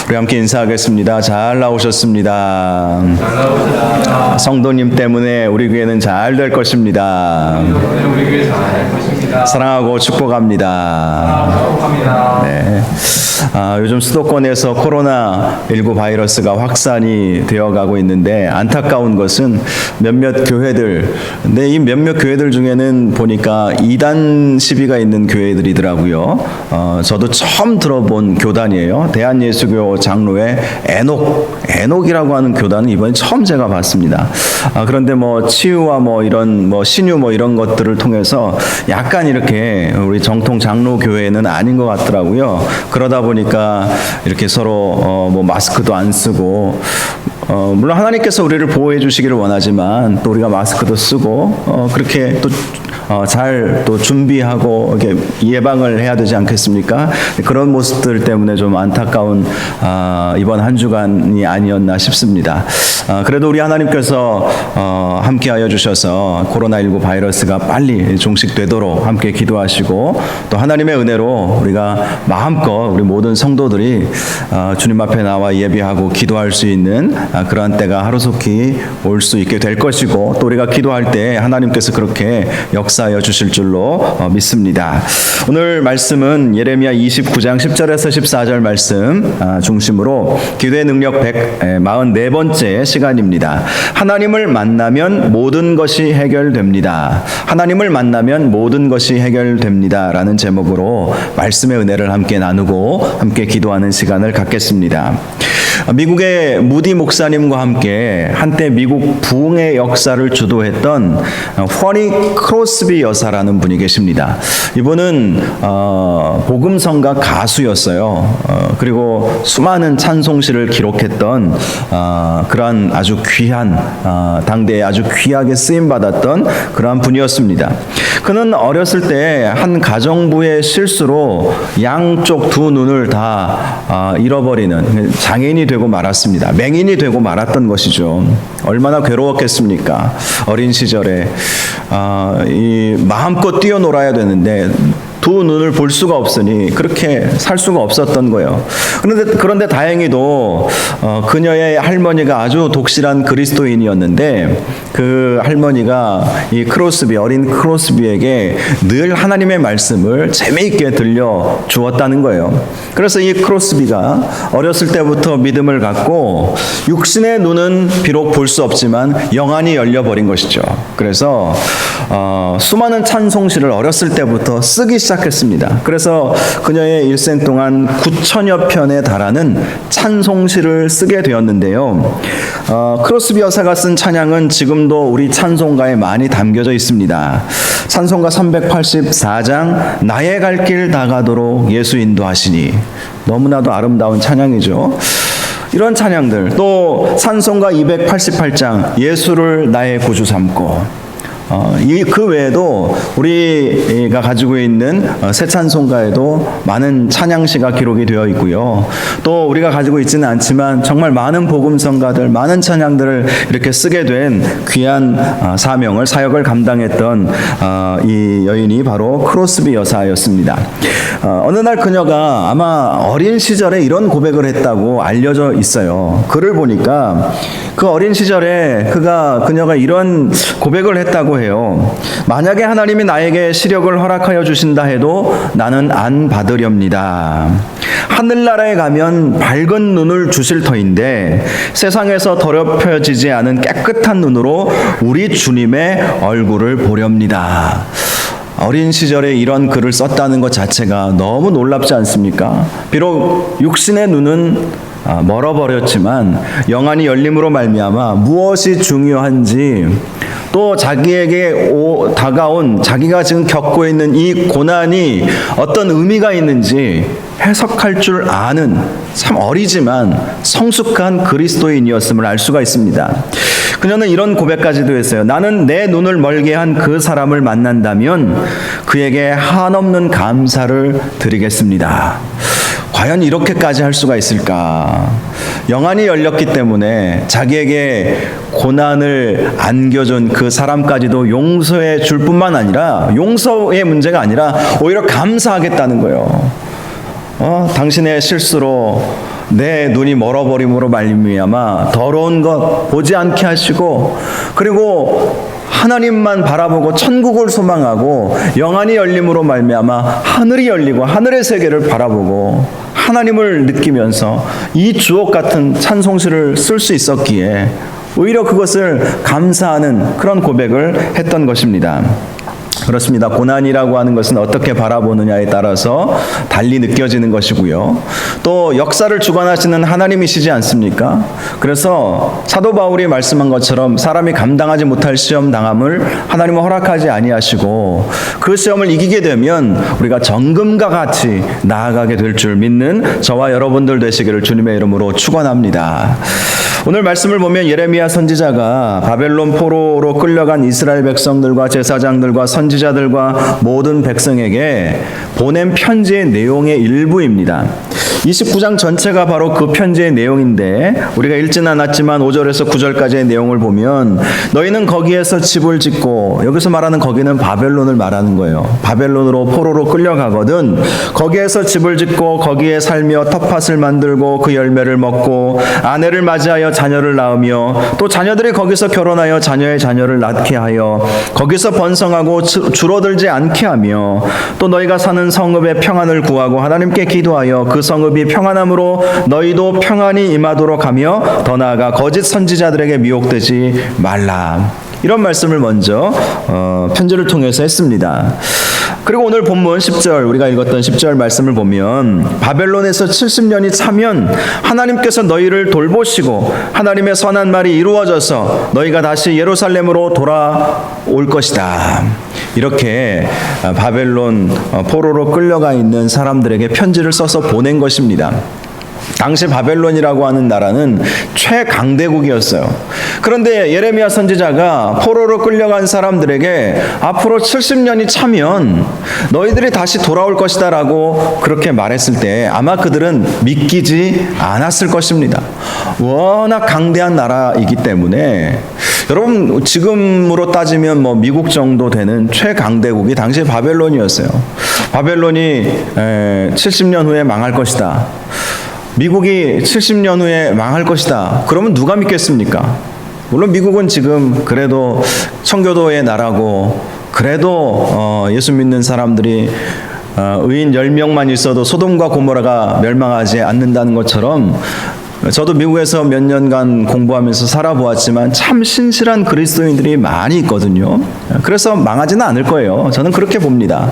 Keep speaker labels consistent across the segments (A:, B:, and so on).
A: 우리 함께 인사하겠습니다. 잘 나오셨습니다. 성도님 때문에 우리 교회는 잘 될 것입니다. 사랑하고 축복합니다. 네. 요즘 수도권에서 코로나19 바이러스가 확산이 되어가고 있는데 안타까운 것은 몇몇 교회들, 근데 이 몇몇 교회들 중에는 보니까 이단 시비가 있는 교회들이더라고요. 저도 처음 들어본 교단이에요. 대한예수교 장로회 에녹이라고 하는 교단은 이번에 처음 제가 봤습니다. 그런데 뭐 치유와 뭐 이런 뭐 신유 뭐 이런 것들을 통해서 약간 이렇게 우리 정통 장로 교회는 아닌 것 같더라고요. 그러다 보니까 이렇게 서로 뭐 마스크도 안 쓰고 물론 하나님께서 우리를 보호해 주시기를 원하지만 또 우리가 마스크도 쓰고 그렇게 또 잘 또 준비하고 이렇게 예방을 해야 되지 않겠습니까? 그런 모습들 때문에 좀 안타까운 이번 한 주간이 아니었나 싶습니다. 그래도 우리 하나님께서 함께하여 주셔서 코로나19 바이러스가 빨리 종식되도록 함께 기도하시고 또 하나님의 은혜로 우리가 마음껏 우리 모든 성도들이 주님 앞에 나와 예배하고 기도할 수 있는 그러한 때가 하루속히 올 수 있게 될 것이고 또 우리가 기도할 때 하나님께서 그렇게 역사하여 주실 줄로 믿습니다. 오늘 말씀은 예레미야 29장 10절에서 14절 말씀 중심으로 기도의 능력 144번째 시간입니다. 하나님을 만나면 모든 것이 해결됩니다. 하나님을 만나면 모든 것이 해결됩니다. 라는 제목으로 말씀의 은혜를 함께 나누고 함께 기도하는 시간을 갖겠습니다. 미국의 무디 목사님과 함께 한때 미국 부흥의 역사를 주도했던 허니 크로스비 여사라는 분이 계십니다. 이분은 복음성가 가수였어요. 그리고 수많은 찬송시를 기록했던 그러한 아주 귀한 당대에 아주 귀하게 쓰임받았던 그러한 분이었습니다. 그는 어렸을 때 한 가정부의 실수로 양쪽 두 눈을 다 잃어버리는 장애인이 되고 말았습니다. 맹인이 되고 말았던 것이죠. 얼마나 괴로웠겠습니까? 어린 시절에 이 마음껏 뛰어놀아야 되는데 두 눈을 볼 수가 없으니 그렇게 살 수가 없었던 거예요. 그런데 다행히도 그녀의 할머니가 아주 독실한 그리스도인이었는데 그 할머니가 이 어린 크로스비에게 늘 하나님의 말씀을 재미있게 들려 주었다는 거예요. 그래서 이 크로스비가 어렸을 때부터 믿음을 갖고 육신의 눈은 비록 볼 수 없지만 영안이 열려버린 것이죠. 그래서 수많은 찬송시를 어렸을 때부터 쓰기 시작했습니다. 그래서 그녀의 일생 동안 9천여 편에 달하는 찬송시를 쓰게 되었는데요. 크로스비 여사가 쓴 찬양은 지금도 우리 찬송가에 많이 담겨져 있습니다. 찬송가 384장 나의 갈 길 다가도록 예수 인도하시니 너무나도 아름다운 찬양이죠. 이런 찬양들 또 찬송가 288장 예수를 나의 구주 삼고 그 외에도 우리가 가지고 있는 새 찬송가에도 많은 찬양시가 기록이 되어 있고요. 또 우리가 가지고 있지는 않지만 정말 많은 복음성가들, 많은 찬양들을 이렇게 쓰게 된 귀한 사역을 감당했던 이 여인이 바로 크로스비 여사였습니다. 어느 날 그녀가 아마 어린 시절에 이런 고백을 했다고 알려져 있어요. 글을 보니까 그 어린 시절에 그녀가 이런 고백을 했다고 해요. 만약에 하나님이 나에게 시력을 허락하여 주신다 해도 나는 안 받으렵니다. 하늘나라에 가면 밝은 눈을 주실 터인데 세상에서 더럽혀지지 않은 깨끗한 눈으로 우리 주님의 얼굴을 보렵니다. 어린 시절에 이런 글을 썼다는 것 자체가 너무 놀랍지 않습니까? 비록 육신의 눈은 멀어버렸지만 영안이 열림으로 말미암아 무엇이 중요한지 또 자기에게 다가온 자기가 지금 겪고 있는 이 고난이 어떤 의미가 있는지 해석할 줄 아는 참 어리지만 성숙한 그리스도인이었음을 알 수가 있습니다. 그녀는 이런 고백까지도 했어요. 나는 내 눈을 멀게 한 그 사람을 만난다면 그에게 한없는 감사를 드리겠습니다. 과연 이렇게까지 할 수가 있을까? 영안이 열렸기 때문에 자기에게 고난을 안겨준 그 사람까지도 용서해 줄 뿐만 아니라 용서의 문제가 아니라 오히려 감사하겠다는 거예요. 당신의 실수로 내 눈이 멀어버림으로 말미암아 더러운 것 보지 않게 하시고, 그리고 하나님만 바라보고 천국을 소망하고 영안이 열림으로 말미암아 하늘이 열리고 하늘의 세계를 바라보고 하나님을 느끼면서 이 주옥 같은 찬송시를 쓸 수 있었기에 오히려 그것을 감사하는 그런 고백을 했던 것입니다. 그렇습니다. 고난이라고 하는 것은 어떻게 바라보느냐에 따라서 달리 느껴지는 것이고요. 또 역사를 주관하시는 하나님이시지 않습니까? 그래서 사도 바울이 말씀한 것처럼 사람이 감당하지 못할 시험 당함을 하나님은 허락하지 아니하시고, 그 시험을 이기게 되면 우리가 정금과 같이 나아가게 될 줄 믿는 저와 여러분들 되시기를 주님의 이름으로 축원합니다. 오늘 말씀을 보면 예레미야 선지자가 바벨론 포로로 끌려간 이스라엘 백성들과 제사장들과 선지자들과 모든 백성에게 보낸 편지의 내용의 일부입니다. 29장 전체가 바로 그 편지의 내용인데, 우리가 읽지는 않았지만 5절에서 9절까지의 내용을 보면 너희는 거기에서 집을 짓고, 여기서 말하는 거기는 바벨론을 말하는 거예요. 바벨론으로 포로로 끌려가거든 거기에서 집을 짓고 거기에 살며 텃밭을 만들고 그 열매를 먹고 아내를 맞이하여 자녀를 낳으며 또 자녀들이 거기서 결혼하여 자녀의 자녀를 낳게 하여 거기서 번성하고 줄어들지 않게 하며, 또 너희가 사는 성읍의 평안을 구하고 하나님께 기도하여 그 성읍이 평안함으로 너희도 평안이 임하도록 하며 더 나아가 거짓 선지자들에게 미혹되지 말라. 이런 말씀을 먼저 편지를 통해서 했습니다. 그리고 오늘 본문 10절, 우리가 읽었던 10절 말씀을 보면 바벨론에서 70년이 차면 하나님께서 너희를 돌보시고 하나님의 선한 말이 이루어져서 너희가 다시 예루살렘으로 돌아올 것이다. 이렇게 바벨론 포로로 끌려가 있는 사람들에게 편지를 써서 보낸 것입니다. 당시 바벨론이라고 하는 나라는 최강대국이었어요. 그런데 예레미야 선지자가 포로로 끌려간 사람들에게 앞으로 70년이 차면 너희들이 다시 돌아올 것이다 라고 그렇게 말했을 때 아마 그들은 믿기지 않았을 것입니다. 워낙 강대한 나라이기 때문에. 여러분, 지금으로 따지면 미국 정도 되는 최강대국이 당시 바벨론이었어요. 바벨론이 70년 후에 망할 것이다, 미국이 70년 후에 망할 것이다, 그러면 누가 믿겠습니까? 물론 미국은 지금 그래도 청교도의 나라고, 그래도 예수 믿는 사람들이 의인 10명만 있어도 소돔과 고모라가 멸망하지 않는다는 것처럼, 저도 미국에서 몇 년간 공부하면서 살아보았지만 참 신실한 그리스도인들이 많이 있거든요. 그래서 망하지는 않을 거예요. 저는 그렇게 봅니다.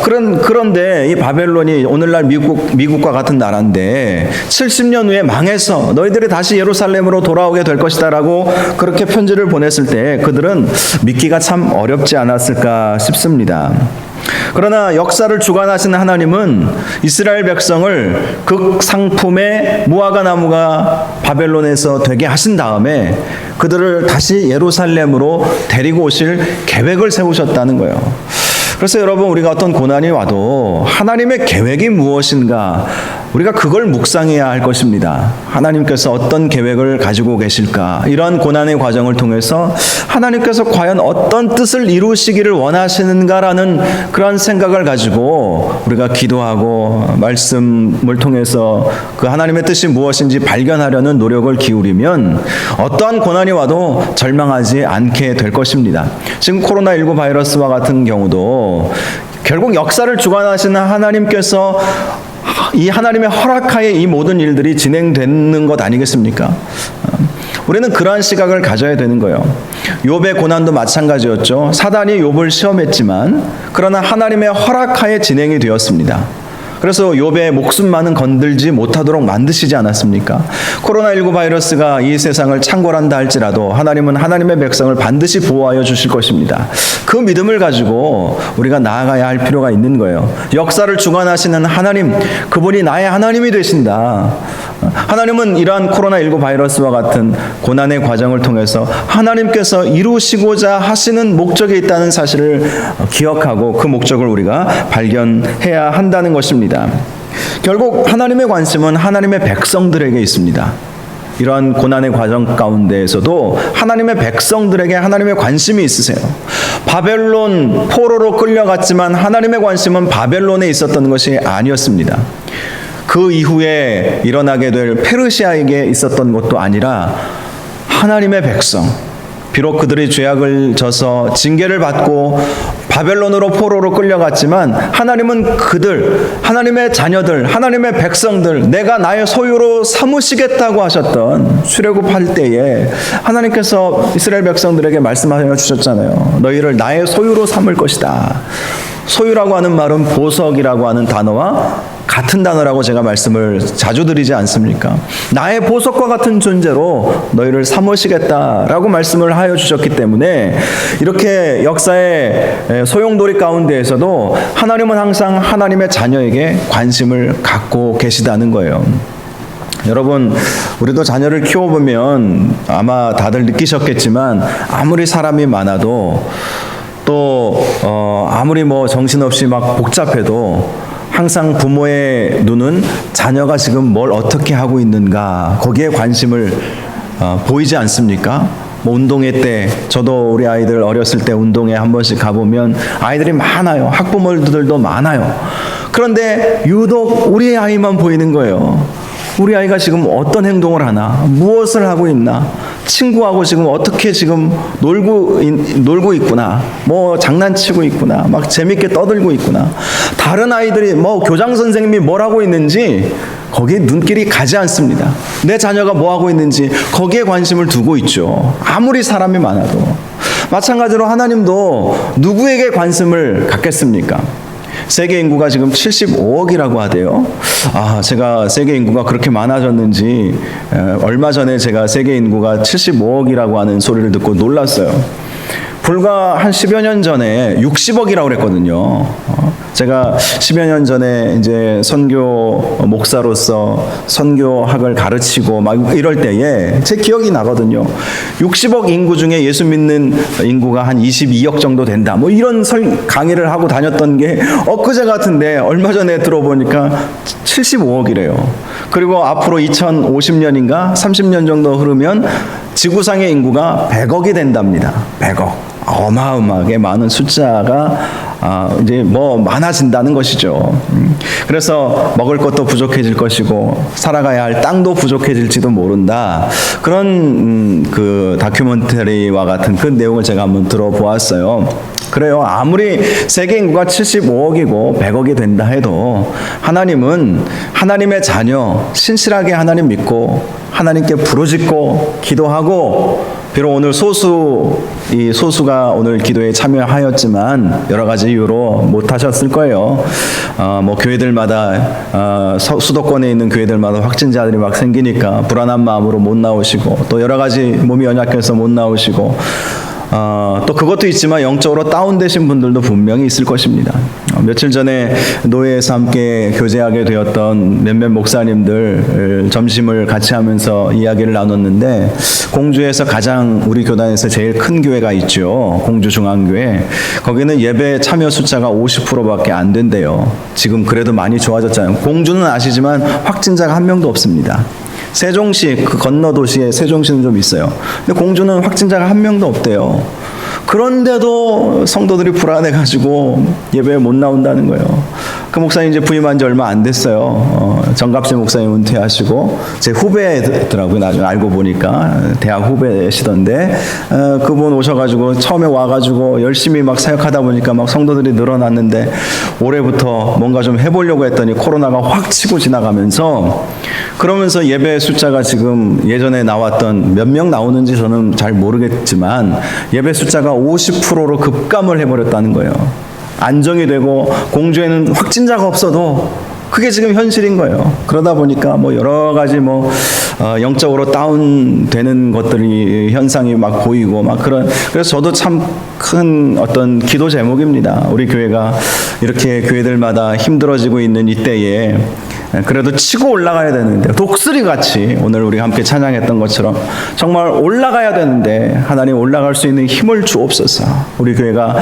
A: 그런데 이 바벨론이 오늘날 미국과 같은 나라인데 70년 후에 망해서 너희들이 다시 예루살렘으로 돌아오게 될 것이다 라고 그렇게 편지를 보냈을 때 그들은 믿기가 참 어렵지 않았을까 싶습니다. 그러나 역사를 주관하시는 하나님은 이스라엘 백성을 극상품의 무화과 나무가 바벨론에서 되게 하신 다음에 그들을 다시 예루살렘으로 데리고 오실 계획을 세우셨다는 거예요. 그래서 여러분, 우리가 어떤 고난이 와도 하나님의 계획이 무엇인가, 우리가 그걸 묵상해야 할 것입니다. 하나님께서 어떤 계획을 가지고 계실까? 이러한 고난의 과정을 통해서 하나님께서 과연 어떤 뜻을 이루시기를 원하시는가라는 그런 생각을 가지고 우리가 기도하고 말씀을 통해서 그 하나님의 뜻이 무엇인지 발견하려는 노력을 기울이면 어떠한 고난이 와도 절망하지 않게 될 것입니다. 지금 코로나19 바이러스와 같은 경우도 결국 역사를 주관하시는 하나님께서 이 하나님의 허락하에 이 모든 일들이 진행되는 것 아니겠습니까? 우리는 그러한 시각을 가져야 되는 거예요. 욥의 고난도 마찬가지였죠. 사단이 욥을 시험했지만 그러나 하나님의 허락하에 진행이 되었습니다. 그래서 욥의 목숨만은 건들지 못하도록 만드시지 않았습니까? 코로나19 바이러스가 이 세상을 창궐한다 할지라도 하나님은 하나님의 백성을 반드시 보호하여 주실 것입니다. 그 믿음을 가지고 우리가 나아가야 할 필요가 있는 거예요. 역사를 주관하시는 하나님, 그분이 나의 하나님이 되신다. 하나님은 이러한 코로나19 바이러스와 같은 고난의 과정을 통해서 하나님께서 이루시고자 하시는 목적이 있다는 사실을 기억하고 그 목적을 우리가 발견해야 한다는 것입니다. 결국 하나님의 관심은 하나님의 백성들에게 있습니다. 이러한 고난의 과정 가운데에서도 하나님의 백성들에게 하나님의 관심이 있으세요. 바벨론 포로로 끌려갔지만 하나님의 관심은 바벨론에 있었던 것이 아니었습니다. 그 이후에 일어나게 될 페르시아에게 있었던 것도 아니라 하나님의 백성, 비록 그들이 죄악을 져서 징계를 받고 바벨론으로 포로로 끌려갔지만 하나님은 그들, 하나님의 자녀들, 하나님의 백성들, 내가 나의 소유로 삼으시겠다고 하셨던 출애굽할 때에 하나님께서 이스라엘 백성들에게 말씀하여 주셨잖아요. 너희를 나의 소유로 삼을 것이다. 소유라고 하는 말은 보석이라고 하는 단어와 같은 단어라고 제가 말씀을 자주 드리지 않습니까? 나의 보석과 같은 존재로 너희를 삼으시겠다라고 말씀을 하여 주셨기 때문에 이렇게 역사의 소용돌이 가운데에서도 하나님은 항상 하나님의 자녀에게 관심을 갖고 계시다는 거예요. 여러분, 우리도 자녀를 키워보면 아마 다들 느끼셨겠지만 아무리 사람이 많아도 또 아무리 뭐 정신없이 막 복잡해도 항상 부모의 눈은 자녀가 지금 뭘 어떻게 하고 있는가 거기에 관심을 보이지 않습니까? 뭐 운동회 때 저도 우리 아이들 어렸을 때 운동회 한 번씩 가보면 아이들이 많아요. 학부모들도 많아요. 그런데 유독 우리 아이만 보이는 거예요. 우리 아이가 지금 어떤 행동을 하나, 무엇을 하고 있나, 친구하고 지금 어떻게 지금 놀고 있구나, 뭐 장난치고 있구나, 막 재밌게 떠들고 있구나. 다른 아이들이 뭐 교장 선생님이 뭘 하고 있는지 거기에 눈길이 가지 않습니다. 내 자녀가 뭐 하고 있는지 거기에 관심을 두고 있죠. 아무리 사람이 많아도. 마찬가지로 하나님도 누구에게 관심을 갖겠습니까? 세계 인구가 지금 75억이라고 하대요. 제가 세계 인구가 그렇게 많아졌는지 얼마 전에 제가 세계 인구가 75억이라고 하는 소리를 듣고 놀랐어요. 불과 한 10여 년 전에 60억이라고 그랬거든요. 제가 10여 년 전에 이제 선교 목사로서 선교학을 가르치고 막 이럴 때에 제 기억이 나거든요. 60억 인구 중에 예수 믿는 인구가 한 22억 정도 된다. 뭐 이런 강의를 하고 다녔던 게 엊그제 같은데 얼마 전에 들어보니까 75억이래요. 그리고 앞으로 2050년인가 30년 정도 흐르면 지구상의 인구가 100억이 된답니다. 100억. 어마어마하게 많은 숫자가 이제 뭐 많아진다는 것이죠. 그래서 먹을 것도 부족해질 것이고 살아가야 할 땅도 부족해질지도 모른다. 그런 그 다큐멘터리와 같은 그 내용을 제가 한번 들어보았어요. 그래요. 아무리 세계 인구가 75억이고 100억이 된다 해도 하나님은 하나님의 자녀, 신실하게 하나님 믿고 하나님께 부르짖고 기도하고, 비록 오늘 소수가 오늘 기도에 참여하였지만 여러 가지 이유로 못 하셨을 거예요. 뭐 교회들마다 수도권에 있는 교회들마다 확진자들이 막 생기니까 불안한 마음으로 못 나오시고, 또 여러 가지 몸이 연약해서 못 나오시고, 또 그것도 있지만 영적으로 다운되신 분들도 분명히 있을 것입니다. 며칠 전에 노예에서 함께 교제하게 되었던 몇몇 목사님들 점심을 같이 하면서 이야기를 나눴는데, 공주에서 가장 우리 교단에서 제일 큰 교회가 있죠. 공주중앙교회. 거기는 예배 참여 숫자가 50%밖에 안 된대요. 지금 그래도 많이 좋아졌잖아요. 공주는 아시지만 확진자가 한 명도 없습니다. 세종시, 그 건너 도시에 세종시는 좀 있어요. 근데 공주는 확진자가 한 명도 없대요. 그런데도 성도들이 불안해가지고 예배에 못 나온다는 거예요. 그 목사님 이제 부임한 지 얼마 안 됐어요. 정갑재 목사님 은퇴하시고 제 후배더라고요. 나중에 알고 보니까 대학 후배시던데, 그분 오셔가지고 처음에 와가지고 열심히 막 사역하다 보니까 막 성도들이 늘어났는데, 올해부터 뭔가 좀 해보려고 했더니 코로나가 확 치고 지나가면서, 그러면서 예배 숫자가 지금 예전에 나왔던 몇 명 나오는지 저는 잘 모르겠지만 예배 숫자가 50%로 급감을 해버렸다는 거예요. 안정이 되고 공주에는 확진자가 없어도 그게 지금 현실인 거예요. 그러다 보니까 뭐 여러 가지 뭐 영적으로 다운되는 것들이 현상이 막 보이고 막 그래서 저도 참 큰 어떤 기도 제목입니다. 우리 교회가 이렇게 교회들마다 힘들어지고 있는 이때에 그래도 치고 올라가야 되는데, 독수리 같이 오늘 우리 함께 찬양했던 것처럼 정말 올라가야 되는데 하나님 올라갈 수 있는 힘을 주옵소서. 우리 교회가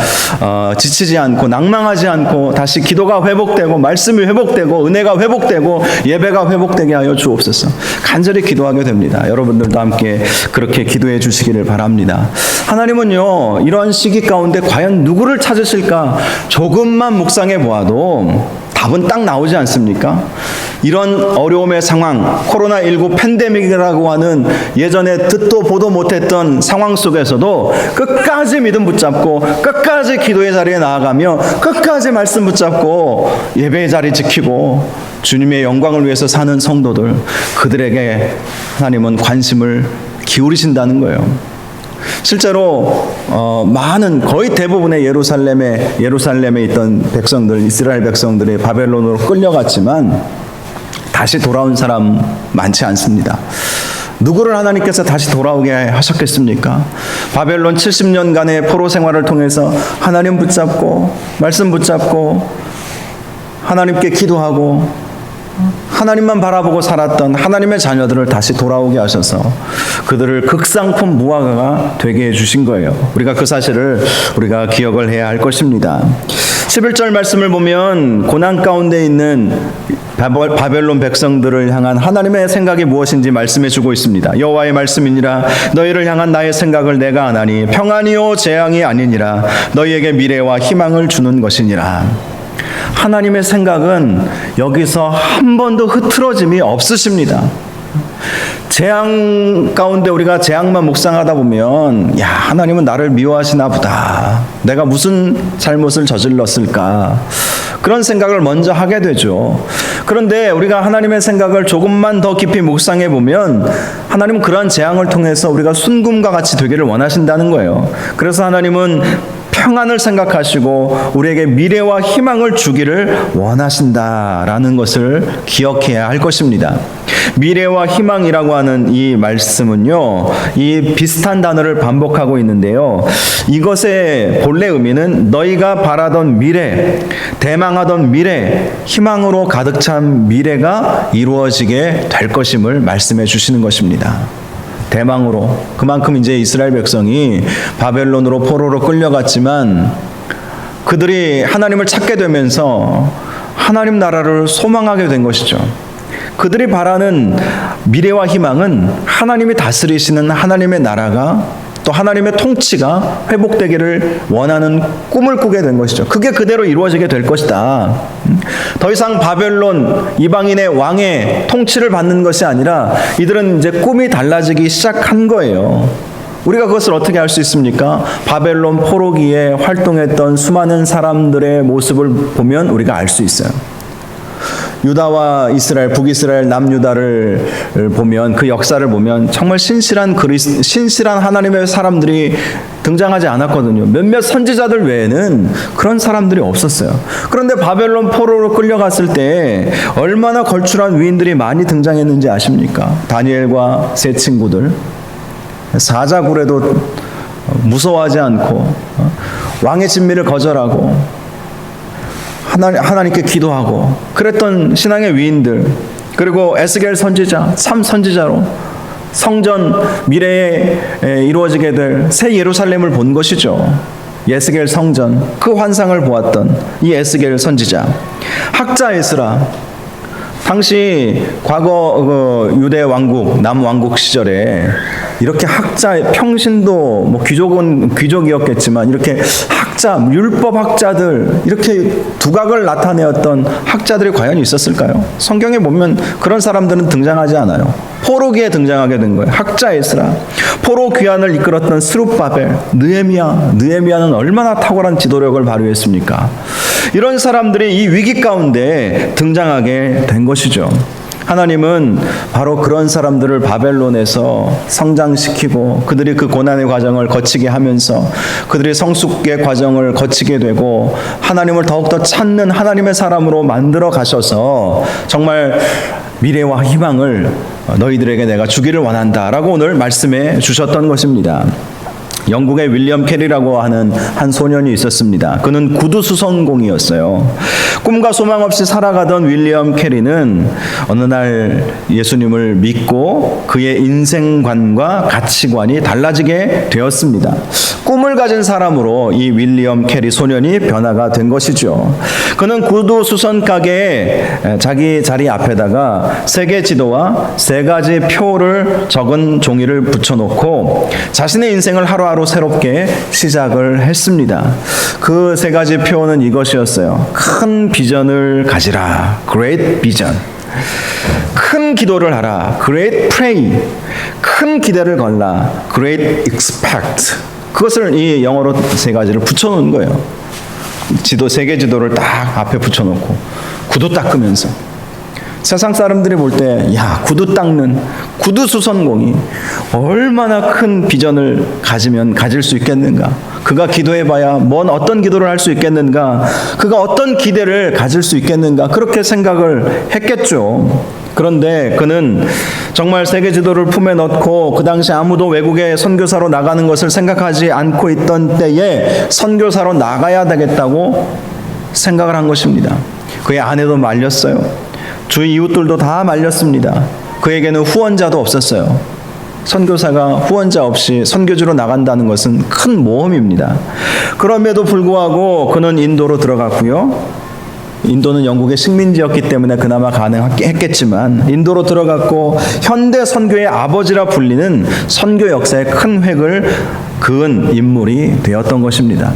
A: 지치지 않고 낭망하지 않고 다시 기도가 회복되고 말씀이 회복되고 은혜가 회복되고 예배가 회복되게 하여 주옵소서. 간절히 기도하게 됩니다. 여러분들도 함께 그렇게 기도해 주시기를 바랍니다. 하나님은요, 이러한 시기 가운데 과연 누구를 찾으실까 조금만 묵상해 보아도 답은 딱 나오지 않습니까? 이런 어려움의 상황, 코로나19 팬데믹이라고 하는 예전에 듣도 보도 못했던 상황 속에서도 끝까지 믿음 붙잡고 끝까지 기도의 자리에 나아가며 끝까지 말씀 붙잡고 예배의 자리 지키고 주님의 영광을 위해서 사는 성도들, 그들에게 하나님은 관심을 기울이신다는 거예요. 실제로 많은, 거의 대부분의 예루살렘에 있던 백성들, 이스라엘 백성들이 바벨론으로 끌려갔지만 다시 돌아온 사람 많지 않습니다. 누구를 하나님께서 다시 돌아오게 하셨겠습니까? 바벨론 70년간의 포로 생활을 통해서 하나님 붙잡고 말씀 붙잡고 하나님께 기도하고 하나님만 바라보고 살았던 하나님의 자녀들을 다시 돌아오게 하셔서 그들을 극상품 무화과가 되게 해주신 거예요. 우리가 그 사실을 우리가 기억을 해야 할 것입니다. 11절 말씀을 보면 고난 가운데 있는 바벨론 백성들을 향한 하나님의 생각이 무엇인지 말씀해 주고 있습니다. 여호와의 말씀이니라. 너희를 향한 나의 생각을 내가 아나니 평안이요 재앙이 아니니라. 너희에게 미래와 희망을 주는 것이니라. 하나님의 생각은 여기서 한 번도 흐트러짐이 없으십니다. 재앙 가운데 우리가 재앙만 묵상하다 보면 야, 하나님은 나를 미워하시나 보다. 내가 무슨 잘못을 저질렀을까? 그런 생각을 먼저 하게 되죠. 그런데 우리가 하나님의 생각을 조금만 더 깊이 묵상해 보면 하나님은 그러한 재앙을 통해서 우리가 순금과 같이 되기를 원하신다는 거예요. 그래서 하나님은 평안을 생각하시고 우리에게 미래와 희망을 주기를 원하신다라는 것을 기억해야 할 것입니다. 미래와 희망이라고 하는 이 말씀은요, 이 비슷한 단어를 반복하고 있는데요, 이것의 본래 의미는 너희가 바라던 미래, 대망하던 미래, 희망으로 가득 찬 미래가 이루어지게 될 것임을 말씀해 주시는 것입니다. 대망으로. 그만큼 이제 이스라엘 백성이 바벨론으로 포로로 끌려갔지만 그들이 하나님을 찾게 되면서 하나님 나라를 소망하게 된 것이죠. 그들이 바라는 미래와 희망은 하나님이 다스리시는 하나님의 나라가 또 하나님의 통치가 회복되기를 원하는 꿈을 꾸게 된 것이죠. 그게 그대로 이루어지게 될 것이다. 더 이상 바벨론 이방인의 왕의 통치를 받는 것이 아니라 이들은 이제 꿈이 달라지기 시작한 거예요. 우리가 그것을 어떻게 알 수 있습니까? 바벨론 포로기에 활동했던 수많은 사람들의 모습을 보면 우리가 알 수 있어요. 유다와 이스라엘, 북이스라엘, 남유다를 보면, 그 역사를 보면 정말 신실한 하나님의 사람들이 등장하지 않았거든요. 몇몇 선지자들 외에는 그런 사람들이 없었어요. 그런데 바벨론 포로로 끌려갔을 때 얼마나 걸출한 위인들이 많이 등장했는지 아십니까? 다니엘과 세 친구들, 사자굴에도 무서워하지 않고 왕의 진미를 거절하고 하나님께 기도하고 그랬던 신앙의 위인들, 그리고 에스겔 선지자, 참 선지자로 성전 미래에 이루어지게 될 새 예루살렘을 본 것이죠. 에스겔 성전, 그 환상을 보았던 이 에스겔 선지자. 학자 에스라, 당시 과거 유대 왕국, 남왕국 시절에 이렇게 학자, 평신도, 뭐 귀족은 귀족이었겠지만 이렇게 학자, 율법 학자들, 이렇게 두각을 나타내었던 학자들이 과연 있었을까요? 성경에 보면 그런 사람들은 등장하지 않아요. 포로기에 등장하게 된 거예요. 학자 에스라, 포로 귀환을 이끌었던 스룹바벨, 느헤미야는 얼마나 탁월한 지도력을 발휘했습니까? 이런 사람들이 이 위기 가운데 등장하게 된 것이죠. 하나님은 바로 그런 사람들을 바벨론에서 성장시키고 그들이 그 고난의 과정을 거치게 하면서 그들이 성숙의 과정을 거치게 되고 하나님을 더욱더 찾는 하나님의 사람으로 만들어 가셔서 정말 미래와 희망을 너희들에게 내가 주기를 원한다라고 오늘 말씀해 주셨던 것입니다. 영국의 윌리엄 캐리라고 하는 한 소년이 있었습니다. 그는 구두수선공이었어요. 꿈과 소망 없이 살아가던 윌리엄 캐리는 어느 날 예수님을 믿고 그의 인생관과 가치관이 달라지게 되었습니다. 꿈을 가진 사람으로 이 윌리엄 캐리 소년이 변화가 된 것이죠. 그는 구두수선 가게에 자기 자리 앞에다가 세계 지도와 세 가지 표를 적은 종이를 붙여놓고 자신의 인생을 하루하루 하루하루 새롭게 시작을 했습니다. 그 세 가지 표현은 이것이었어요. 큰 비전을 가지라. Great vision. 큰 기도를 하라. Great pray. 큰 기대를 걸라. Great expect. 그것을 이 영어로 세 가지를 붙여놓은 거예요. 지도, 세계 지도를 딱 앞에 붙여놓고 구두 닦으면서 세상 사람들이 볼 때, 야, 구두 닦는 구두 수선공이 얼마나 큰 비전을 가질 수 있겠는가? 그가 기도해봐야 어떤 기도를 할 수 있겠는가? 그가 어떤 기대를 가질 수 있겠는가? 그렇게 생각을 했겠죠. 그런데 그는 정말 세계 지도를 품에 넣고 그 당시 아무도 외국에 선교사로 나가는 것을 생각하지 않고 있던 때에 선교사로 나가야 되겠다고 생각을 한 것입니다. 그의 아내도 말렸어요. 주위 이웃들도 다 말렸습니다. 그에게는 후원자도 없었어요. 선교사가 후원자 없이 선교지로 나간다는 것은 큰 모험입니다. 그럼에도 불구하고 그는 인도로 들어갔고요. 인도는 영국의 식민지였기 때문에 그나마 가능했겠지만 인도로 들어갔고 현대 선교의 아버지라 불리는 선교 역사의 큰 획을 그은 인물이 되었던 것입니다.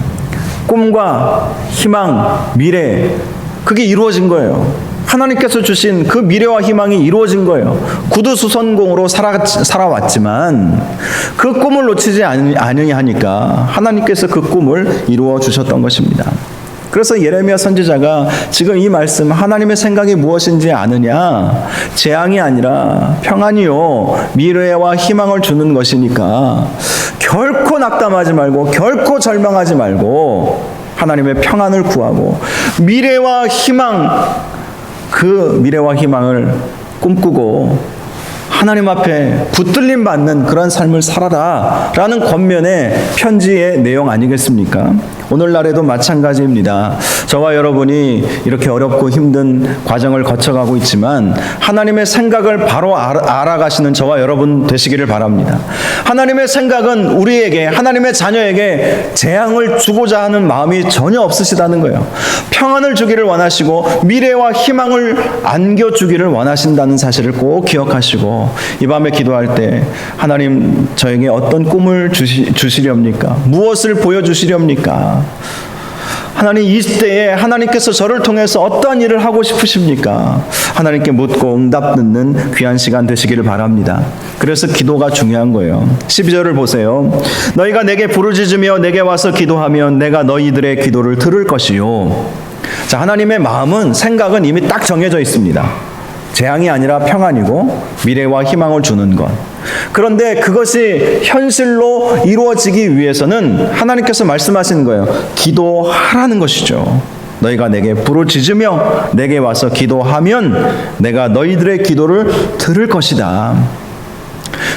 A: 꿈과 희망, 미래, 그게 이루어진 거예요. 하나님께서 주신 그 미래와 희망이 이루어진 거예요. 구두수선공으로 살아왔지만 그 꿈을 놓치지 않으냐 하니까 하나님께서 그 꿈을 이루어 주셨던 것입니다. 그래서 예레미야 선지자가 지금 이 말씀, 하나님의 생각이 무엇인지 아느냐? 재앙이 아니라 평안이요 미래와 희망을 주는 것이니까 결코 낙담하지 말고 결코 절망하지 말고 하나님의 평안을 구하고 미래와 희망, 그 미래와 희망을 꿈꾸고 하나님 앞에 붙들림 받는 그런 삶을 살아라 라는 권면의 편지의 내용 아니겠습니까? 오늘날에도 마찬가지입니다. 저와 여러분이 이렇게 어렵고 힘든 과정을 거쳐가고 있지만 하나님의 생각을 바로 알아가시는 저와 여러분 되시기를 바랍니다. 하나님의 생각은 우리에게, 하나님의 자녀에게 재앙을 주고자 하는 마음이 전혀 없으시다는 거예요. 평안을 주기를 원하시고 미래와 희망을 안겨주기를 원하신다는 사실을 꼭 기억하시고 이 밤에 기도할 때 하나님 저에게 어떤 꿈을 주시렵니까? 무엇을 보여주시렵니까? 하나님 이 시대에 하나님께서 저를 통해서 어떠한 일을 하고 싶으십니까? 하나님께 묻고 응답 듣는 귀한 시간 되시기를 바랍니다. 그래서 기도가 중요한 거예요. 12절을 보세요. 너희가 내게 부르짖으며 내게 와서 기도하면 내가 너희들의 기도를 들을 것이요. 자, 하나님의 마음은, 생각은 이미 딱 정해져 있습니다. 재앙이 아니라 평안이고 미래와 희망을 주는 것. 그런데 그것이 현실로 이루어지기 위해서는 하나님께서 말씀하시는 거예요. 기도하라는 것이죠. 너희가 내게 부르짖으며 내게 와서 기도하면 내가 너희들의 기도를 들을 것이다.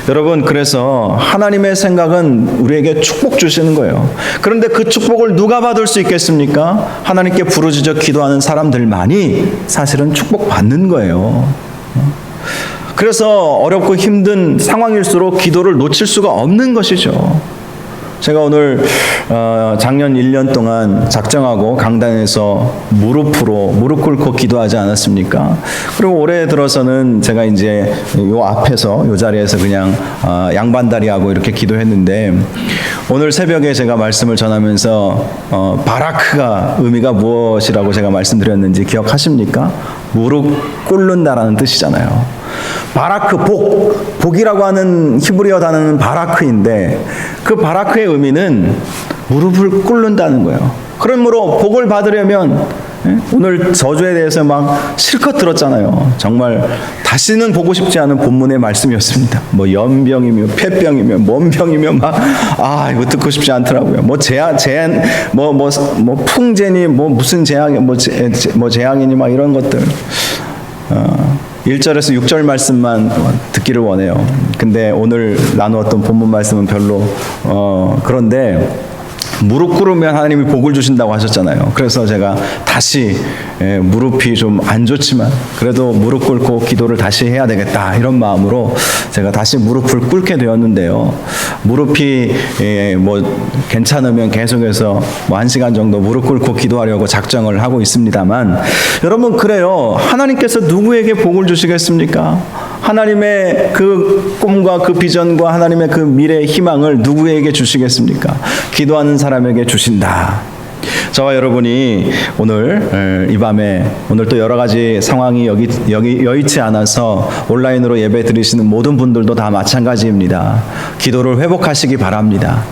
A: 여러분, 그래서 하나님의 생각은 우리에게 축복 주시는 거예요. 그런데 그 축복을 누가 받을 수 있겠습니까? 하나님께 부르짖어 기도하는 사람들만이 사실은 축복받는 거예요. 그래서 어렵고 힘든 상황일수록 기도를 놓칠 수가 없는 것이죠. 제가 오늘 작년 1년 동안 작정하고 강단에서 무릎 꿇고 기도하지 않았습니까? 그리고 올해 들어서는 제가 이제 요 앞에서 요 자리에서 그냥 양반다리하고 이렇게 기도했는데 오늘 새벽에 제가 말씀을 전하면서 바라크가 의미가 무엇이라고 제가 말씀드렸는지 기억하십니까? 무릎 꿇는다라는 뜻이잖아요. 바라크, 복이라고 하는 히브리어 단어는 바라크인데 그 바라크의 의미는 무릎을 꿇는다는 거예요. 그러므로 복을 받으려면 오늘 저주에 대해서 막 실컷 들었잖아요. 정말 다시는 보고 싶지 않은 본문의 말씀이었습니다. 뭐 연병이며 폐병이며 뭔 병이며 이거 듣고 싶지 않더라고요. 뭐 풍제니 뭐 무슨 재앙이 뭐 재앙이니 막 이런 것들. 1절에서 6절 말씀만 듣기를 원해요. 근데 오늘 나누었던 본문 말씀은 별로 그런데 무릎 꿇으면 하나님이 복을 주신다고 하셨잖아요. 그래서 제가 다시 무릎이 좀 안 좋지만 그래도 무릎 꿇고 기도를 다시 해야 되겠다 이런 마음으로 제가 다시 무릎을 꿇게 되었는데요. 무릎이 뭐 괜찮으면 계속해서 뭐 1시간 정도 무릎 꿇고 기도하려고 작정을 하고 있습니다만 여러분, 그래요. 하나님께서 누구에게 복을 주시겠습니까? 하나님의 그 꿈과 그 비전과 하나님의 그 미래의 희망을 누구에게 주시겠습니까? 기도하는 사람에게 주신다. 저와 여러분이 오늘 이 밤에 오늘 또 여러 가지 상황이 여의치 않아서 온라인으로 예배 드리시는 모든 분들도 다 마찬가지입니다. 기도를 회복하시기 바랍니다.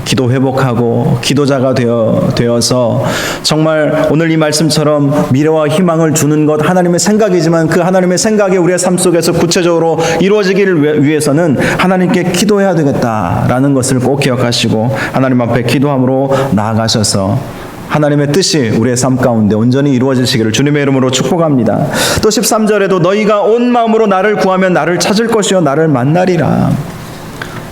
A: 기도 회복하고 기도자가 되어서 정말 오늘 이 말씀처럼 미래와 희망을 주는 것 하나님의 생각이지만 그 하나님의 생각이 우리의 삶 속에서 구체적으로 이루어지기를 위해서는 하나님께 기도해야 되겠다라는 것을 꼭 기억하시고 하나님 앞에 기도함으로 나아가셔서 하나님의 뜻이 우리의 삶 가운데 온전히 이루어지시기를 주님의 이름으로 축복합니다. 또 13절에도 너희가 온 마음으로 나를 구하면 나를 찾을 것이요 나를 만나리라.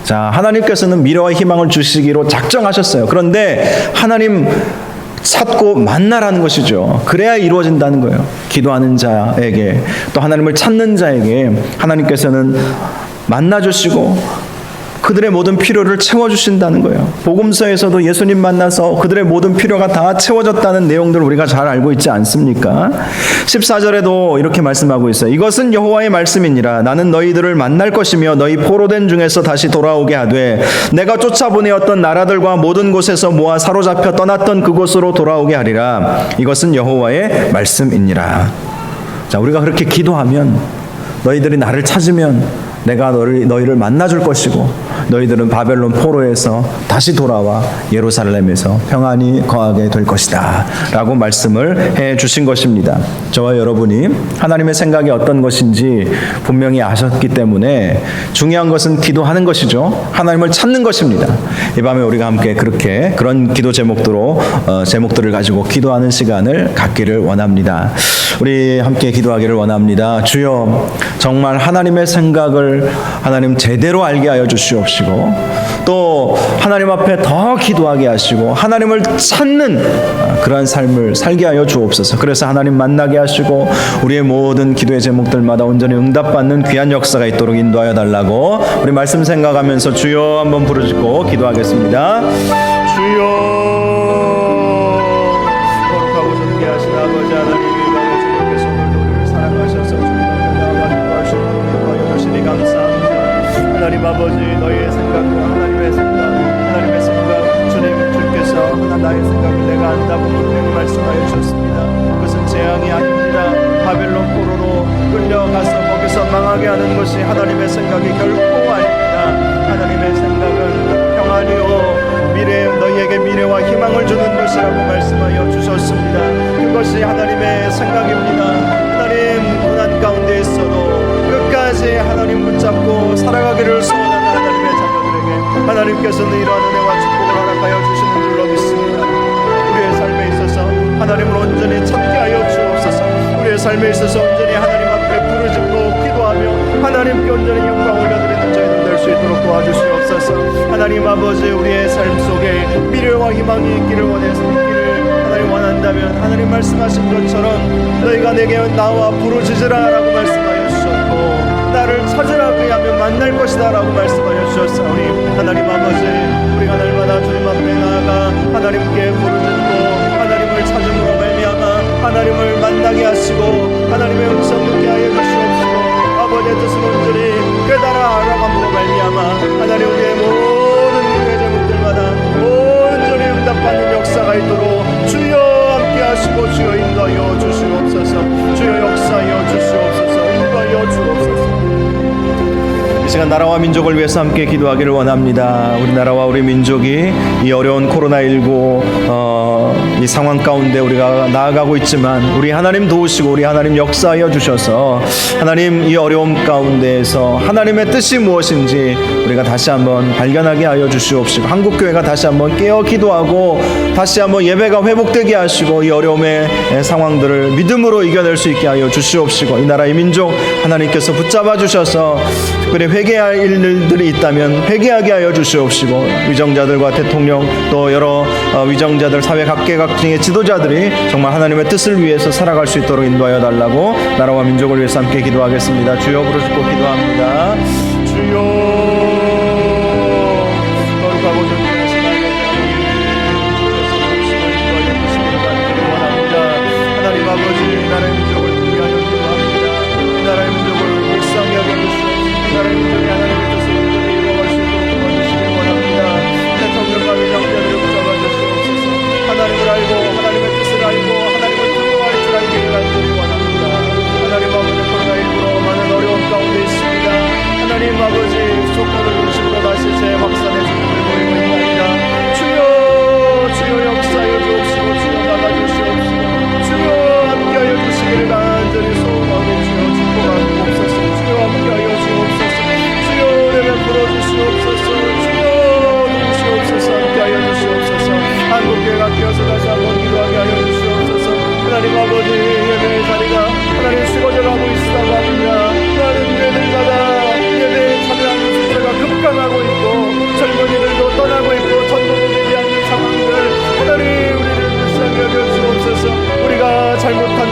A: 자, 하나님께서는 미래와 희망을 주시기로 작정하셨어요. 그런데 하나님 찾고 만나라는 것이죠. 그래야 이루어진다는 거예요. 기도하는 자에게 또 하나님을 찾는 자에게 하나님께서는 만나주시고 그들의 모든 필요를 채워주신다는 거예요. 복음서에서도 예수님 만나서 그들의 모든 필요가 다 채워졌다는 내용들을 우리가 잘 알고 있지 않습니까? 14절에도 이렇게 말씀하고 있어요. 이것은 여호와의 말씀이니라. 나는 너희들을 만날 것이며 너희 포로된 중에서 다시 돌아오게 하되 내가 쫓아보내었던 나라들과 모든 곳에서 모아 사로잡혀 떠났던 그곳으로 돌아오게 하리라. 이것은 여호와의 말씀이니라. 자, 우리가 그렇게 기도하면 너희들이 나를 찾으면 내가 너희를 만나줄 것이고 너희들은 바벨론 포로에서 다시 돌아와 예루살렘에서 평안히 거하게 될 것이다 라고 말씀을 해 주신 것입니다. 저와 여러분이 하나님의 생각이 어떤 것인지 분명히 아셨기 때문에 중요한 것은 기도하는 것이죠. 하나님을 찾는 것입니다. 이 밤에 우리가 함께 그런 기도 제목들을 가지고 기도하는 시간을 갖기를 원합니다. 우리 함께 기도하기를 원합니다. 주여, 정말 하나님의 생각을 하나님 제대로 알게 하여 주시옵시고 또 하나님 앞에 더 기도하게 하시고 하나님을 찾는 그러한 삶을 살게 하여 주옵소서. 그래서 하나님 만나게 하시고 우리의 모든 기도의 제목들마다 온전히 응답받는 귀한 역사가 있도록 인도하여 달라고 우리 말씀 생각하면서 주여 한번 부르짖고 기도하겠습니다. 주여, 거룩하고 존귀하신 아버지 하나님, 하나님 아버지, 너희의 생각과 하나님의 생각 주님께서 나의 생각을 내가 안다고 분명히 말씀하여 주셨습니다. 그것은 재앙이 아닙니다. 바벨론 포로로 끌려가서 거기서 망하게 하는 것이 하나님의 생각이 결코 아닙니다. 하나님의 생각은 평안이요 너희에게 미래와 희망을 주는 것이라고 말씀하여 주셨습니다. 그것이 하나님의 생각입니다. 하나님, 고난 가운데 있어도 끝까지 하나님 붙잡고 살아가기를 소원하는 하나님의 자녀들에게 하나님께서는 이러한 은혜와 축복을 허락하여 주시는 줄로 믿습니다. 우리의 삶에 있어서 하나님을 온전히 찾게 하여 주옵소서. 우리의 삶에 있어서 온전히 하나님 앞에 부르짖고 기도하며 하나님께 온전히 영광 올려드리는 저희들 될 수 있도록 도와주시옵소서. 하나님 아버지, 우리의 삶 속에 미래와 희망이 있기를 하나님 원한다면 하나님 말씀하신 것처럼 너희가 내게 나와 부르짖으라 라고 말씀하여 주셨고 나를 찾으라 그리하면 만날 것이다 라고 말씀하여 주셨사오니 하나님 아버지, 우리가 날마다 주님 앞에 나아가 하나님께 부르짖고 하나님을 찾음으로 말미암아 하나님을 만나게 하시고 하나님의 음성 듣게 하여 주시옵시고 아버지의 뜻을 온전히 깨달아 알아감으로 말미암아 하나님 우리의 모든 기도의 제목들마다 온전히 응답받는 역사가 있도록 주여 함께 하시고 주여 인도하여 주시옵소서. 주여 역사하여 주시옵소서. 인도하여 주옵소서. 이 시간 나라와 민족을 위해서 함께 기도하기를 원합니다. 우리 나라와 우리 민족이 이 어려운 코로나19 이 상황 가운데 우리가 나아가고 있지만 우리 하나님 도우시고 우리 하나님 역사하여 주셔서 하나님 이 어려움 가운데에서 하나님의 뜻이 무엇인지 우리가 다시 한번 발견하게 하여 주시옵시고 한국교회가 다시 한번 깨어 기도하고 다시 한번 예배가 회복되게 하시고 이 어려움의 상황들을 믿음으로 이겨낼 수 있게 하여 주시옵시고 이 나라의 민족 하나님께서 붙잡아 주셔서 특별히 회개할 일들이 있다면 회개하게 하여 주시옵시고 위정자들과 대통령 또 여러 위정자들 사회 각계각층의 지도자들이 정말 하나님의 뜻을 위해서 살아갈 수 있도록 인도하여 달라고 나라와 민족을 위해서 함께 기도하겠습니다. 주여 부르짖고 기도합니다. 주여, 거룩하고 존귀하신 하나님 아버지, 나라의 민족을 위하여 기도합니다. 나라의 민족을 불쌍히 여겨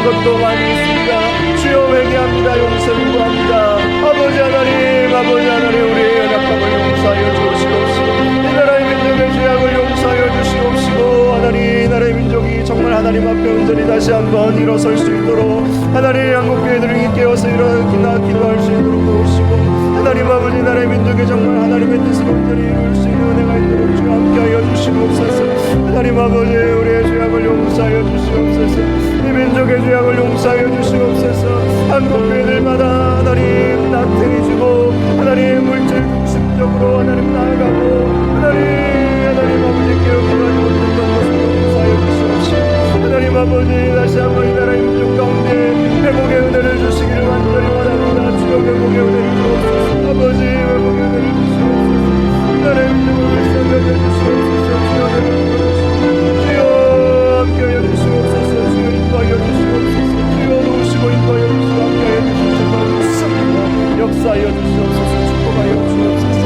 B: 것도 많이 있습니다. 주여 회개합니다. 용서를 구합니다. 아버지 하나님 우리의 연약함을 용서하여 주시옵시고 이 나라의 민족의 죄악을 용서하여 주시옵시고 하나님 이 나라의 민족이 정말 하나님 앞에 온전히 다시 한번 일어설 수 있도록 하나님 한국교회들을 깨워서 일어나 기도할 수 있도록 도우시고 하나님 아버지 나라의 민족이 정말 하나님의 뜻을 온전히 이룰 수 있는 은혜가 있도록 주여 함께하여 주시옵소서. 하나님 아버지 우리의 죄악을 용서하여 주시옵소서. 이 민족의 죄악을 용서하여 주시옵소서. 한국교회들마다 하나님 낙태이 주고 하나님 물질 중심적으로 하나님 나아가고 하나님 아버지께 구하지 못했던 것을 용서하여 주시옵시고 하나님 아버지 다시 한번 이 나라의 민족 가운데 회복의 은혜를 주시기를 완전히 원합니다. 주여 회복의 은혜를 주옵소서. 아버지 회복의 은혜를 주시옵소서. 이 나라의 민족을 살려내 주시옵소서. 주여 회복의 주여 함께하여 주시옵소서. 주여 인도하여 주시옵소서. 주여 도우시고 인도하여 주시고 함께하여 주시옵소서. 역사하여 주시옵소서. 축복하여 주옵소서.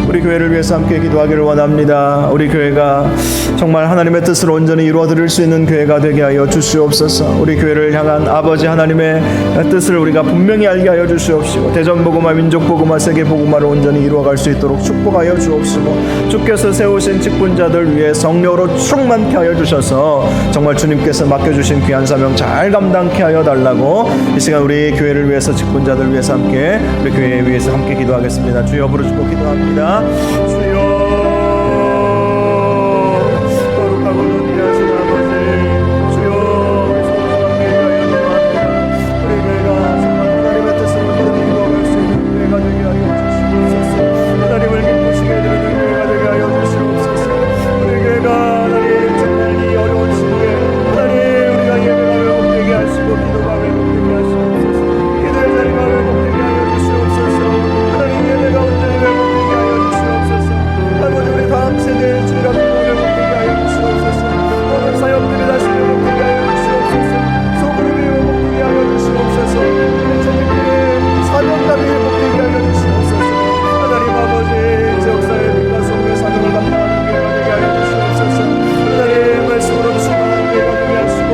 B: 우리 교회를 위해서 함께 기도하기를 원합니다. 우리 교회가 정말 하나님의 뜻을 온전히 이루어드릴 수 있는 교회가 되게 하여 주시옵소서. 우리 교회를 향한 아버지 하나님의 뜻을 우리가 분명히 알게 하여 주시옵시고 대전복음화 민족복음화 세계복음화를 온전히 이루어갈 수 있도록 축복하여 주옵시고 주께서 세우신 직분자들 위해 성령으로 충만케 하여 주셔서 정말 주님께서 맡겨주신 귀한 사명 잘 감당케 하여 달라고 이 시간 우리 교회를 위해서 직분자들 위해서 함께 우리 교회 위해서 함께 기도하겠습니다. 주여 부르짖고 기도합니다. 주여 거룩하고 존귀하신 아버지 주여 우리 소중하게 기도합니다. 우리 교회가 정말 하나님의 뜻을 온전히 이루어갈 수 있는 교회가 되게 하여 주시옵소서. 하나님을 기쁘시게 해드리는 교회가 되게 하여 주시옵소서. 우리 교회가 하나님 정말 이 어려운 시기에 하나님 우리가 예배가 회복되게 하시고 기도가 회복되게 하시옵소서. 기도의 자리가 회복되게 하여 주시옵소서. 하나님 예배가 온전히 회복되게 하여 아버지 우리 다음 세대의 주일학교 회복되게 하여 주시옵소서. 모든 사역들이 다시 회복되게 하여 주시옵소서. 소그룹이 회복되게 하여 주시옵소서. 우리 자녀들의 사명감이 회복되게 하여 주시옵소서. 하나님 아버지 지역사회 빛과 성교 사명을 감당하는 교회가 되게 하여 주시옵소서. 하나님 말씀으로 충만한 교회가 되게 하시고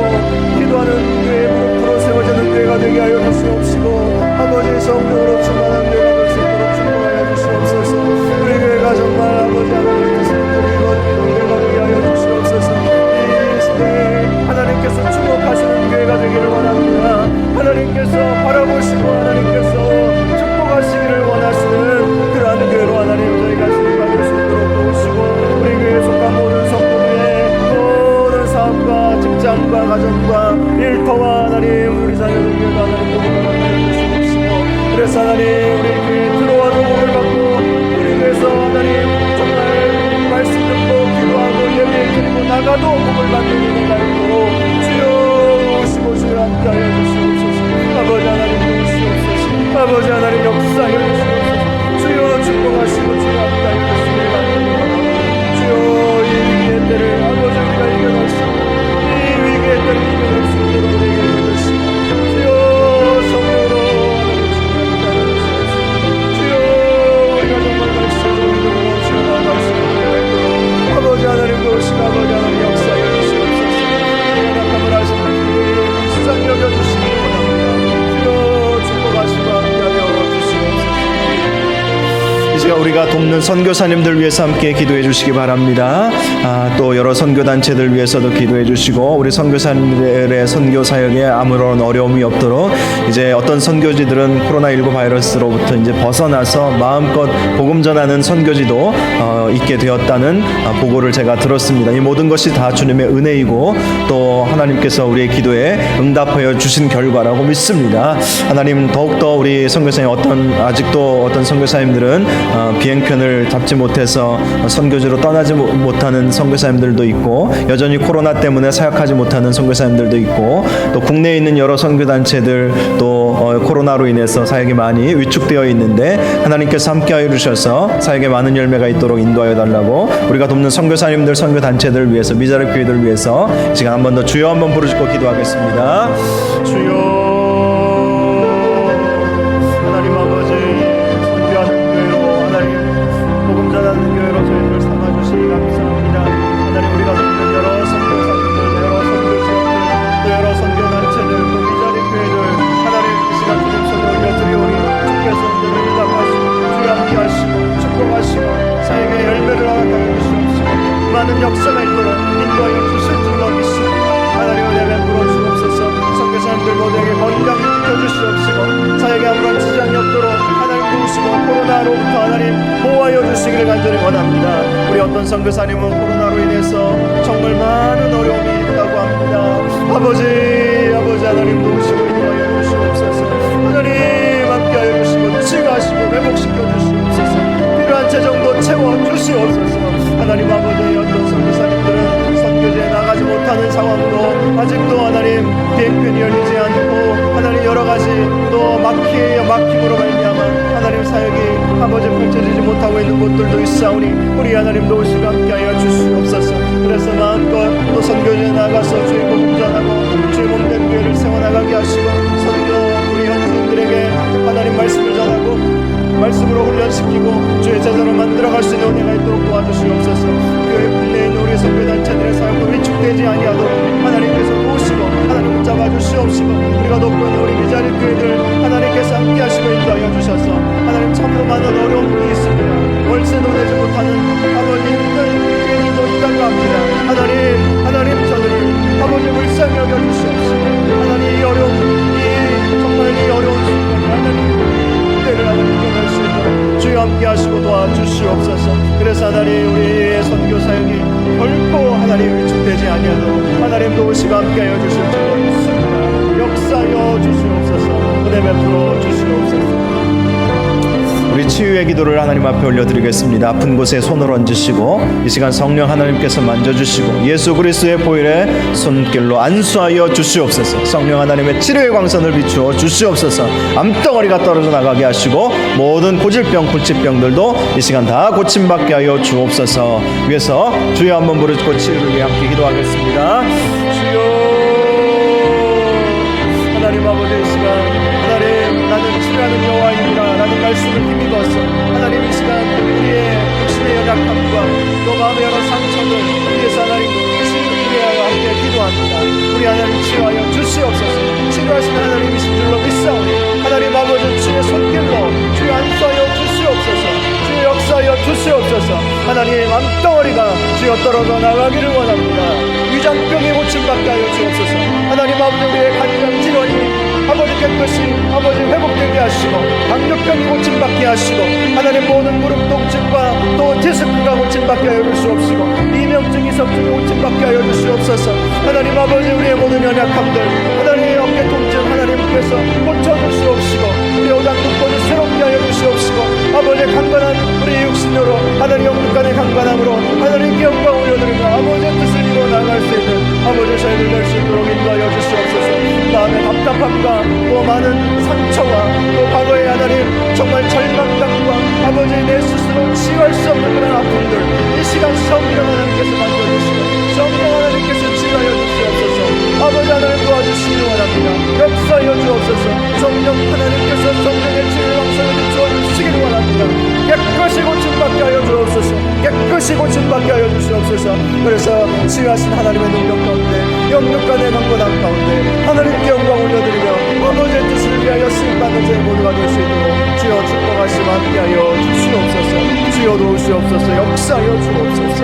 B: 기도하는 교회의 무릎으로 세워지는 교회가 되게 하여 주시옵시고 아버지 성령으로 충만한 교회가 될 수 있도록 축복하여 주시옵소서. 우리 교회가 정말 아버지 하나님의 뜻을 이루어지는 교회가 되게 하여 주시옵소서. 이 시대에 하나님께서 축복하시는 교회가 되기를 원합니다. 하나님께서 바라보시고 하나님께서 축복하시기를 원하시는 그러한 교회로 하나님 저희가 세워갈 수 있도록 도우시고 우리 교회에 속한 모든 성도들의 모든 사업과 직장과 가정과 일터와 하나님 우리 자녀들 위해 하나님 복음을 하여 주시옵시고 그래서 하나님 우리 교회에 들어와도 복을 받고 우리 교회에서 하나님 정말 말씀 듣고 기도하고 예배 드리고 나가도 복을 받는 은혜가 있도록 주여 오시고 주여 함께하여 주시옵소서. 아버지 하나님 도우시옵소서. 아버지 하나님 역사하여 주시옵소서. 주여 축복하시고 주여 함께하여 주시기를 바랍니다. 주여 이 위기의 때를 아버지 우리가 이겨낼 수 있고 이 위기의 때를 이겨낼 수 있도록 우리에게 해주시고 주여 성령으로 주여 우리가 정말 말씀으로 믿음으로 주여 나아갈 수 있도록 아버지 하나님 도우시고 아버지 하나님 역사하여 주시옵소서. 연약함을 하시는 주의 불쌍히 여겨주시기 원합니다. 주여 축복하시고 함께하여 주시옵소서. 이 시간 우리가 돕는 선교사님들 위해서 함께 기도해 주시기 바랍니다. 또 여러 선교단체들 위해서도 기도해 주시고 우리 선교사님들의 선교 사역에 아무런 어려움이 없도록 이제 어떤 선교지들은 코로나19 바이러스로부터 이제 벗어나서 마음껏 복음 전하는 선교지도 있게 되었다는 보고를 제가 들었습니다. 이 모든 것이 다 주님의 은혜이고 또 하나님께서 우리의 기도에 응답하여 주신 결과라고 믿습니다. 하나님 더욱더 우리 선교사님 아직도 어떤 선교사님들은 비행편을 잡지 못해서 선교지로 떠나지 못하는 선교사님들도 있고 여전히 코로나 때문에 사역하지 못하는 선교사님들도 있고 또 국내에 있는 여러 선교단체들 또 코로나로 인해서 사역이 많이 위축되어 있는데 하나님께서 함께하여 주셔서 사역에 많은 열매가 있도록 인도하여 달라고 우리가 돕는 선교사님들 선교단체들을 위해서 미자립 교회들을 위해서 지금 한 번 더 주여 한번 부르짖고 기도하겠습니다. 주여 하나님 아버지 선교하는 교회로 하나님 복음 전하는 교회로 저희를 삼아주시기 감사합니다. 하나님 우리가 돕는 여러 선교사님들 여러 선교지원들 또 여러 선교단체들 역사가 있도록 인도하여 주실 줄로 믿습니다. 하나님 은혜 베풀어 주옵소서. 선교사님들 모두에게 건강 지켜주시옵시고 사역에 아무런 지장이 없도록 하나님 도우시고 코로나로부터 하나님 보호하여 주시기를 간절히 원합니다. 우리 어떤 선교사님은 코로나로 인해서 정말 많은 어려움이 있다고 합니다. 아버지 하나님 도우시고 인도하여 주시옵소서. 하나님 함께하여 주시고 치유하시고 회복시켜 주시옵소서. 필요한 재정도 채워주시옵소서. 하나님 아버지 어떤 선교사님들은 선교지에 나가지 못하는 상황도 아직도 하나님 비행편이 열리지 않고 하나님 여러가지 또 막힘으로 말미암아 하나님 사역이 아버지 펼쳐지지 못하고 있는 곳들도 있사오니 우리 하나님 도우시고 함께하여 주시옵소서. 그래서 마음껏 또 선교지에 나가서 주의 복음 전하고 주의 몸된 교회를 세워나가게 하시고 선교 우리 현지인들에게 하나님 말씀을 전하고 말씀으로 훈련시키고 주의 제자로 만들어갈 수 있는 은혜가 있도록 도와주시옵소서. 교회 분내에 있는 우리 선교단체들의 사역도 위축되지 아니하도록 하나님께서 도우시고 하나님 붙잡아 주시옵시고 우리가 돕고 있는 우리 미자리 교회들 하나님께서 함께 하시고 인도하여 주셔서 하나님 참으로 많은 어려움이 있습니다. 월세도 내지 못하는 아버지 힘든 교회들도 있다고 합니다. 하나님 저들을 아버지 불쌍히 여겨주시옵시고 하나님 이 어려운 정말 이 어려운 순간에 하나님 때를 하나님 이겨낼 수 있도록 주여 함께 하시고 도와주시옵소서. 그래서 하나님 우리의 선교 사역이 결코 하나님 위축되지 아니하도록 하나님 도우시고 함께 하여 주실 줄 믿습니다. 역사여 주시옵소서. 은혜 베풀어 주시옵소서.
A: 우리 치유의 기도를 하나님 앞에 올려드리겠습니다. 아픈 곳에 손을 얹으시고 이 시간 성령 하나님께서 만져주시고 예수 그리스도의 보혈에 손길로 안수하여 주시옵소서. 성령 하나님의 치료의 광선을 비추어 주시옵소서. 암덩어리가 떨어져 나가게 하시고 모든 고질병 불치병들도 이 시간 다 고침받게 하여 주옵소서. 위에서 주여 한번 부르짖고 치유를 위해 함께 기도하겠습니다.
B: 주여 하나님 아버지 이 시간 하나님 나는 치료하는 여호와이니라 라는 말씀을 힘입어서 하나님 이 시간 우리의 육신의 연약함과 또 마음의 여러 상처들 위해서 하나님 치유를 위하여 함께 기도합니다. 우리 하나님 치유하여 주시옵소서. 치료하시는 하나님이신 줄로 믿사오니 하나님 아버지 주의 손길로 주의 안수하여 주시옵소서. 주의 역사하여 주시옵소서. 하나님 암덩어리가 주여 떨어져 나가기를 원합니다. 위장병이 고침받게 하여 주옵소서. 하나님 아버지 우리의 간장 질환이 아버지 깨끗이 아버지 회복되게 하시고 당뇨병이 고침받게 하시고 하나님 모든 무릎 통증과 또 디스크가 고침받게 하여 주시옵시고 이명증 이석증이 고침받게 하여 주시옵소서. 하나님 아버지 우리의 모든 연약함들 하나님의 어깨 통증 하나님께서 고쳐주시옵시고 우리 오장육부를 새롭게 하여 주시옵시고 아버지 강건한 우리 육신으로 하나님 영육간의 강건함으로 하나님께 영광 올려드리고 아버지의 뜻을 이루어 나갈 수 있는 아버지 저희를 낼 수 있도록 인도하여 주시옵소서. 마음의 답답함과 또 많은 상처와 또 과거의 하나님 정말 절망감과 아버지 내 스스로 치유할 수 없는 그런 아픔들 이 시간 성령 하나님께서 만져주시고 성령 하나님께서 치유하여 주시옵소서. 아버지 하나님 도와주시기 원합니다. 역사하여 주옵소서. 성령 하나님께서 성령의 치유의 왕성을 비추어 주시기를 원합니다. 깨끗이 고침받게 하여 주옵소서. 깨끗이 고침받게 하여 주시옵소서. 그래서 치유하신 하나님의 능력 가운데 영육간의 강건함 가운데 하나님께 영광 올려드리며 아버지의 뜻을 위하여 쓰임받는 저희 모두가 될 수 있도록 주여 축복하시고 함께하여 주시옵소서. 주여 도우시옵소서. 역사하여 주옵소서.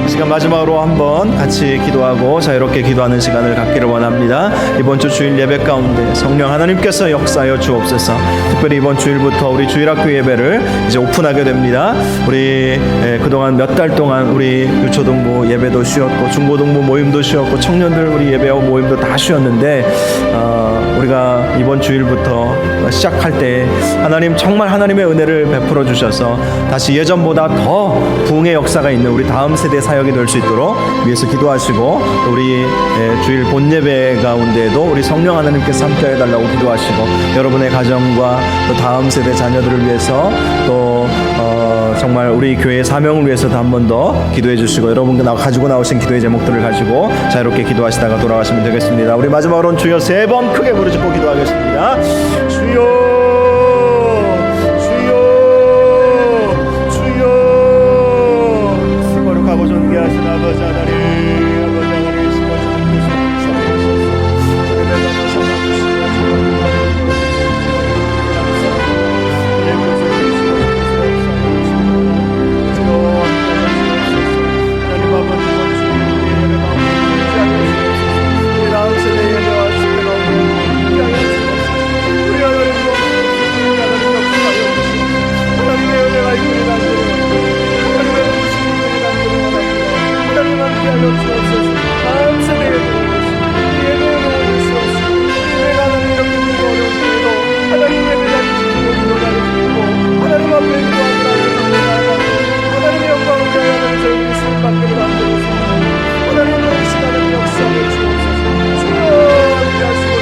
A: 이 시간 마지막으로 한번 같이 기도하고 자유롭게 기도하는 시간을 갖기를 원합니다. 이번 주 주일 예배 가운데 성령 하나님께서 역사하여 주옵소서. 특별히 이번 주일부터 우리 주일학교 예배를 이제 오픈하게 됩니다. 우리 그동안 몇 달 동안 우리 유초등부 예배도 쉬었고 중고등부 모임도 쉬었고 청년들 우리 예배하고 모임도 다 쉬었는데 우리가 이번 주일부터 시작할 때 하나님 정말 하나님의 은혜를 베풀어 주셔서 다시 예전보다 더 부흥의 역사가 있는 우리 다음 세대 사역이 될 수 있도록 위해서 기도하시고 우리 주일 본 예배 가운데에도 우리 성령 하나님께서 함께해 달라고 기도하시고 여러분의 가정과 또 다음 세대 자녀들을 위해서 또 정말 우리 교회의 사명을 위해서도 한 번 더 기도해 주시고 여러분과 가지고 나오신 기도의 제목들을 가지고 자유롭게 기도하시다가 돌아가시면 되겠습니다. 우리 마지막으로는 주여 3번 크게 부르짖고 기도하겠습니다. 주여 거룩하고 존귀하신 아버지 하나님 아버지 하나님 하나님
B: 되게 하여 주옵소서. 감사드리겠습니다. 예배를 올릴 수 없이 예배가 하나님 이렇게 되고 어려운 때에도 하나님 예배자리 지키고 기도자리 지키고 하나님 앞에 기도하고 나아가고 하나님의 영광을 위하여 저희들이 쓰임받기를 만들어주옵소서. 하나님 오늘 이 시간을 역사하여 주옵소서. 주여 함께하시고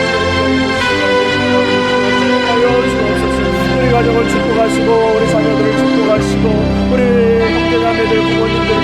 B: 주여 주옵소서. 우리 가정을 축복하시고 우리 자녀들을 축복하시고 우리 형제자매들 부모님들